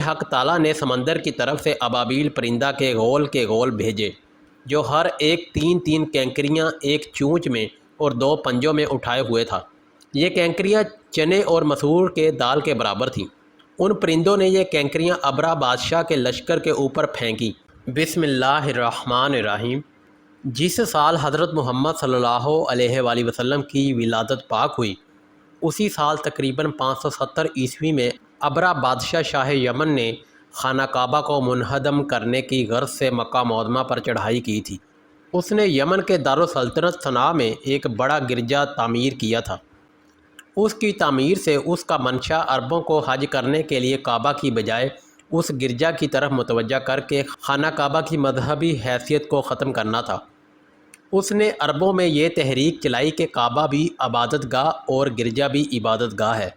حق تعالیٰ نے سمندر کی طرف سے ابابیل پرندہ کے گول بھیجے جو ہر ایک 3 کینکریاں ایک چونچ میں اور 2 پنجوں میں اٹھائے ہوئے تھا۔ یہ کینکریاں چنے اور مسور کے دال کے برابر تھیں۔ ان پرندوں نے یہ کینکریاں ابرا بادشاہ کے لشکر کے اوپر پھینکی۔ بسم اللہ الرحمن الرحیم۔ جس سال حضرت محمد صلی اللہ علیہ وآلہ وسلم کی ولادت پاک ہوئی، اسی سال تقریباً 570 عیسوی میں ابرا بادشاہ شاہ یمن نے خانہ کعبہ کو منہدم کرنے کی غرض سے مکہ معظمہ پر چڑھائی کی تھی۔ اس نے یمن کے دارالسلطنت صنعا میں ایک بڑا گرجا تعمیر کیا تھا۔ اس کی تعمیر سے اس کا منشا عربوں کو حج کرنے کے لیے کعبہ کی بجائے اس گرجا کی طرف متوجہ کر کے خانہ کعبہ کی مذہبی حیثیت کو ختم کرنا تھا۔ اس نے عربوں میں یہ تحریک چلائی کہ کعبہ بھی عبادت گاہ اور گرجا بھی عبادت گاہ ہے،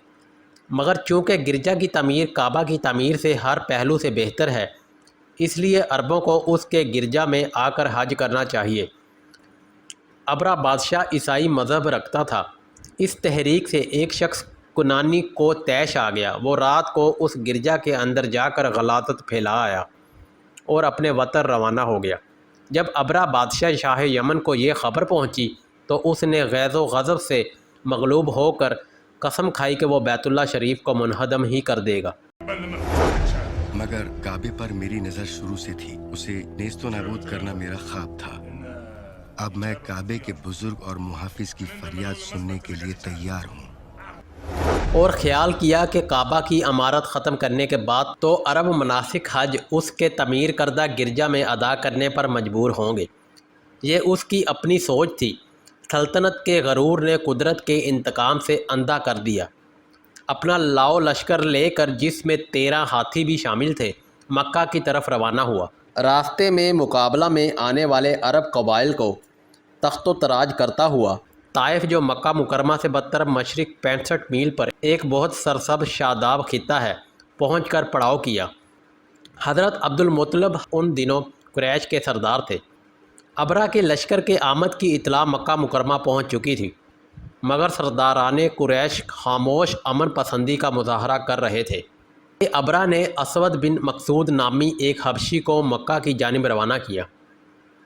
مگر چونکہ گرجا کی تعمیر کعبہ کی تعمیر سے ہر پہلو سے بہتر ہے، اس لیے عربوں کو اس کے گرجا میں آ کر حج کرنا چاہیے۔ ابرا بادشاہ عیسائی مذہب رکھتا تھا۔ اس تحریک سے ایک شخص کنانی کو طیش آ گیا۔ وہ رات کو اس گرجا کے اندر جا کر غلاظت پھیلا آیا اور اپنے وطن روانہ ہو گیا۔ جب ابرا بادشاہ شاہ یمن کو یہ خبر پہنچی تو اس نے غیظ و غضب سے مغلوب ہو کر قسم کھائی کہ وہ بیت اللہ شریف کو منہدم ہی کر دے گا۔ مگر کعبے پر میری نظر شروع سے تھی، اسے نیست و نابود کرنا میرا خواب تھا۔ اب میں کعبے کے بزرگ اور محافظ کی فریاد سننے کے لیے تیار ہوں۔ اور خیال کیا کہ کعبہ کی عمارت ختم کرنے کے بعد تو عرب مناسک حج اس کے تعمیر کردہ گرجا میں ادا کرنے پر مجبور ہوں گے۔ یہ اس کی اپنی سوچ تھی۔ سلطنت کے غرور نے قدرت کے انتقام سے اندھا کر دیا۔ اپنا لاؤ لشکر لے کر، جس میں 13 ہاتھی بھی شامل تھے، مکہ کی طرف روانہ ہوا۔ راستے میں مقابلہ میں آنے والے عرب قبائل کو تخت و تراج کرتا ہوا طائف، جو مکہ مکرمہ سے بدتر مشرق 65 میل پر ایک بہت سرسبز شاداب خطہ ہے، پہنچ کر پڑاؤ کیا۔ حضرت عبد المطلب ان دنوں قریش کے سردار تھے۔ ابرا کے لشکر کے آمد کی اطلاع مکہ مکرمہ پہنچ چکی تھی، مگر سرداران قریش خاموش امن پسندی کا مظاہرہ کر رہے تھے۔ ابرا نے اسود بن مقصود نامی ایک حبشی کو مکہ کی جانب روانہ کیا،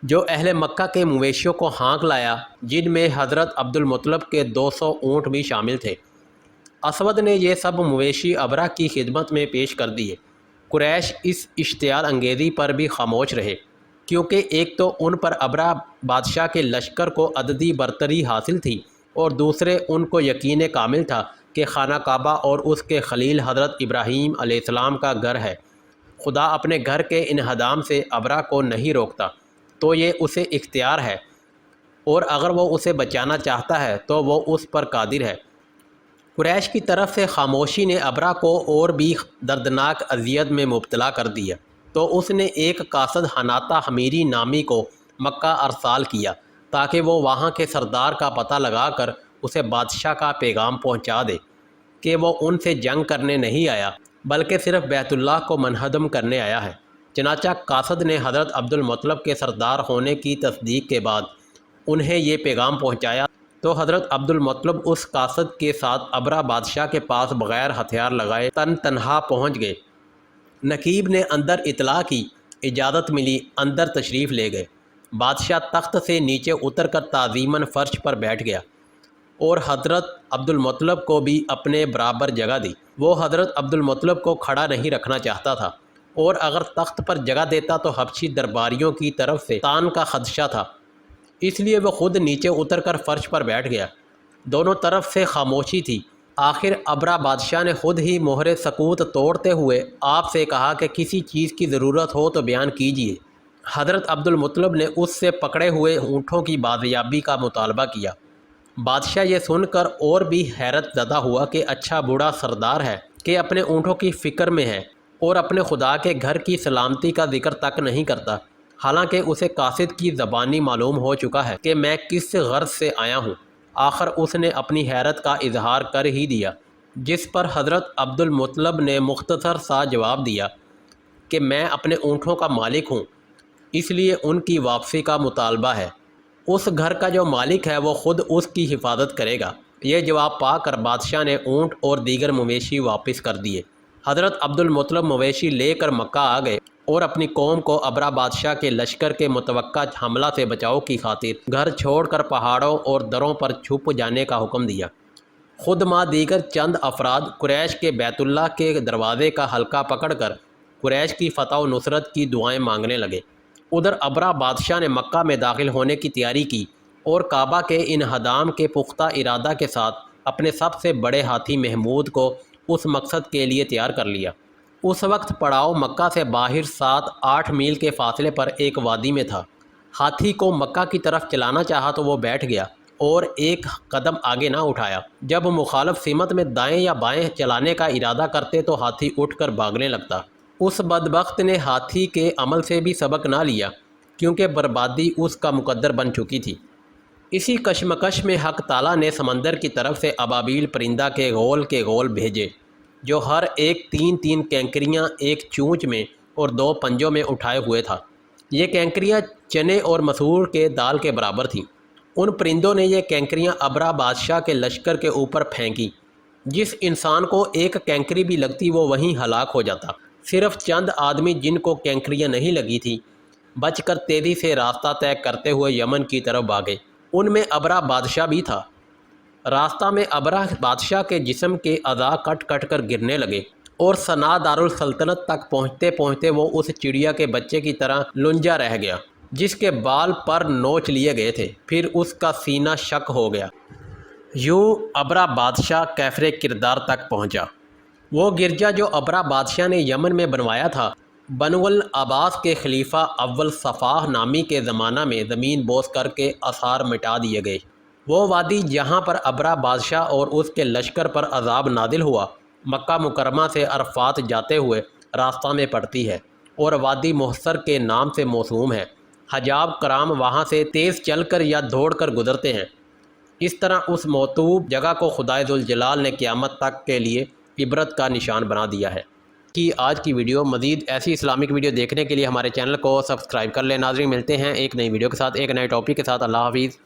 جو اہل مکہ کے مویشیوں کو ہانک لایا، جن میں حضرت عبد المطلب کے 200 اونٹ بھی شامل تھے۔ اسود نے یہ سب مویشی ابرا کی خدمت میں پیش کر دیے۔ قریش اس اشتعال انگیزی پر بھی خاموش رہے، کیونکہ ایک تو ان پر ابرا بادشاہ کے لشکر کو عددی برتری حاصل تھی، اور دوسرے ان کو یقین کامل تھا کہ خانہ کعبہ اور اس کے خلیل حضرت ابراہیم علیہ السلام کا گھر ہے۔ خدا اپنے گھر کے انہدام سے ابرا کو نہیں روکتا، تو یہ اسے اختیار ہے، اور اگر وہ اسے بچانا چاہتا ہے تو وہ اس پر قادر ہے۔ قریش کی طرف سے خاموشی نے ابرا کو اور بھی دردناک اذیت میں مبتلا کر دیا، تو اس نے ایک قاصد حناطہ حمیری نامی کو مکہ ارسال کیا تاکہ وہ وہاں کے سردار کا پتہ لگا کر اسے بادشاہ کا پیغام پہنچا دے کہ وہ ان سے جنگ کرنے نہیں آیا، بلکہ صرف بیت اللہ کو منہدم کرنے آیا ہے۔ چنانچہ قاصد نے حضرت عبد المطلب کے سردار ہونے کی تصدیق کے بعد انہیں یہ پیغام پہنچایا، تو حضرت عبد المطلب اس قاصد کے ساتھ ابرا بادشاہ کے پاس بغیر ہتھیار لگائے تنہا پہنچ گئے۔ نقیب نے اندر اطلاع کی، اجازت ملی، اندر تشریف لے گئے۔ بادشاہ تخت سے نیچے اتر کر تعظیماً فرش پر بیٹھ گیا اور حضرت عبد المطلب کو بھی اپنے برابر جگہ دی۔ وہ حضرت عبد المطلب کو کھڑا نہیں رکھنا چاہتا تھا، اور اگر تخت پر جگہ دیتا تو حبشی درباریوں کی طرف سے تان کا خدشہ تھا، اس لیے وہ خود نیچے اتر کر فرش پر بیٹھ گیا۔ دونوں طرف سے خاموشی تھی۔ آخر ابرا بادشاہ نے خود ہی مہر سکوت توڑتے ہوئے آپ سے کہا کہ کسی چیز کی ضرورت ہو تو بیان کیجیے۔ حضرت عبد المطلب نے اس سے پکڑے ہوئے اونٹوں کی بازیابی کا مطالبہ کیا۔ بادشاہ یہ سن کر اور بھی حیرت زدہ ہوا کہ اچھا بوڑھا سردار ہے کہ اپنے اونٹوں کی فکر میں ہے اور اپنے خدا کے گھر کی سلامتی کا ذکر تک نہیں کرتا، حالانکہ اسے قاصد کی زبانی معلوم ہو چکا ہے کہ میں کس غرض سے آیا ہوں۔ آخر اس نے اپنی حیرت کا اظہار کر ہی دیا، جس پر حضرت عبد المطلب نے مختصر سا جواب دیا کہ میں اپنے اونٹوں کا مالک ہوں، اس لیے ان کی واپسی کا مطالبہ ہے۔ اس گھر کا جو مالک ہے وہ خود اس کی حفاظت کرے گا۔ یہ جواب پا کر بادشاہ نے اونٹ اور دیگر مویشی واپس کر دیے۔ حضرت عبدالمطلب مویشی لے کر مکہ آ گئے اور اپنی قوم کو ابرا بادشاہ کے لشکر کے متوقع حملہ سے بچاؤ کی خاطر گھر چھوڑ کر پہاڑوں اور دروں پر چھپ جانے کا حکم دیا۔ خود مع دیگر چند افراد قریش کے بیت اللہ کے دروازے کا حلقہ پکڑ کر قریش کی فتح و نصرت کی دعائیں مانگنے لگے۔ ادھر ابرا بادشاہ نے مکہ میں داخل ہونے کی تیاری کی اور کعبہ کے انہدام کے پختہ ارادہ کے ساتھ اپنے سب سے بڑے ہاتھی محمود کو اس مقصد کے لیے تیار کر لیا۔ اس وقت پڑاؤ مکہ سے باہر 7-8 میل کے فاصلے پر ایک وادی میں تھا۔ ہاتھی کو مکہ کی طرف چلانا چاہا تو وہ بیٹھ گیا اور ایک قدم آگے نہ اٹھایا۔ جب مخالف سمت میں دائیں یا بائیں چلانے کا ارادہ کرتے تو ہاتھی اٹھ کر بھاگنے لگتا۔ اس بدبخت نے ہاتھی کے عمل سے بھی سبق نہ لیا، کیونکہ بربادی اس کا مقدر بن چکی تھی۔ اسی کشمکش میں حق تعالیٰ نے سمندر کی طرف سے ابابیل پرندہ کے غول بھیجے، جو ہر ایک 3 کینکریاں ایک چونچ میں اور 2 پنجوں میں اٹھائے ہوئے تھا۔ یہ کینکریاں چنے اور مسور کے دال کے برابر تھیں۔ ان پرندوں نے یہ کینکریاں ابرا بادشاہ کے لشکر کے اوپر پھینکی۔ جس انسان کو ایک کینکری بھی لگتی وہ وہیں ہلاک ہو جاتا۔ صرف چند آدمی جن کو کینکریاں نہیں لگی تھیں بچ کر تیزی سے راستہ طے کرتے ہوئے یمن کی طرف بھاگے۔ ان میں ابرا بادشاہ بھی تھا۔ راستہ میں ابرا بادشاہ کے جسم کے اعضاء کٹ کر گرنے لگے اور صنعاء دارالسلطنت تک پہنچتے پہنچتے وہ اس چڑیا کے بچے کی طرح لنجا رہ گیا جس کے بال پر نوچ لیے گئے تھے۔ پھر اس کا سینہ شق ہو گیا۔ یوں ابرا بادشاہ کیفر کردار تک پہنچا۔ وہ گرجا جو ابرا بادشاہ نے یمن میں بنوایا تھا، بنو العباس کے خلیفہ اول صفاح نامی کے زمانہ میں زمین بوس کر کے آثار مٹا دیے گئے۔ وہ وادی جہاں پر ابرا بادشاہ اور اس کے لشکر پر عذاب نازل ہوا، مکہ مکرمہ سے عرفات جاتے ہوئے راستہ میں پڑتی ہے اور وادی محصر کے نام سے موسوم ہے۔ حجاب کرام وہاں سے تیز چل کر یا دوڑ کر گزرتے ہیں۔ اس طرح اس موتوب جگہ کو خدائے ذوالجلال نے قیامت تک کے لیے عبرت کا نشان بنا دیا ہے۔ کہ آج کی ویڈیو مزید ایسی اسلامک ویڈیو دیکھنے کے لیے ہمارے چینل کو سبسکرائب کر لیں۔ ناظرین، ملتے ہیں ایک نئی ویڈیو کے ساتھ، ایک نئے ٹاپک کے ساتھ۔ اللہ حافظ۔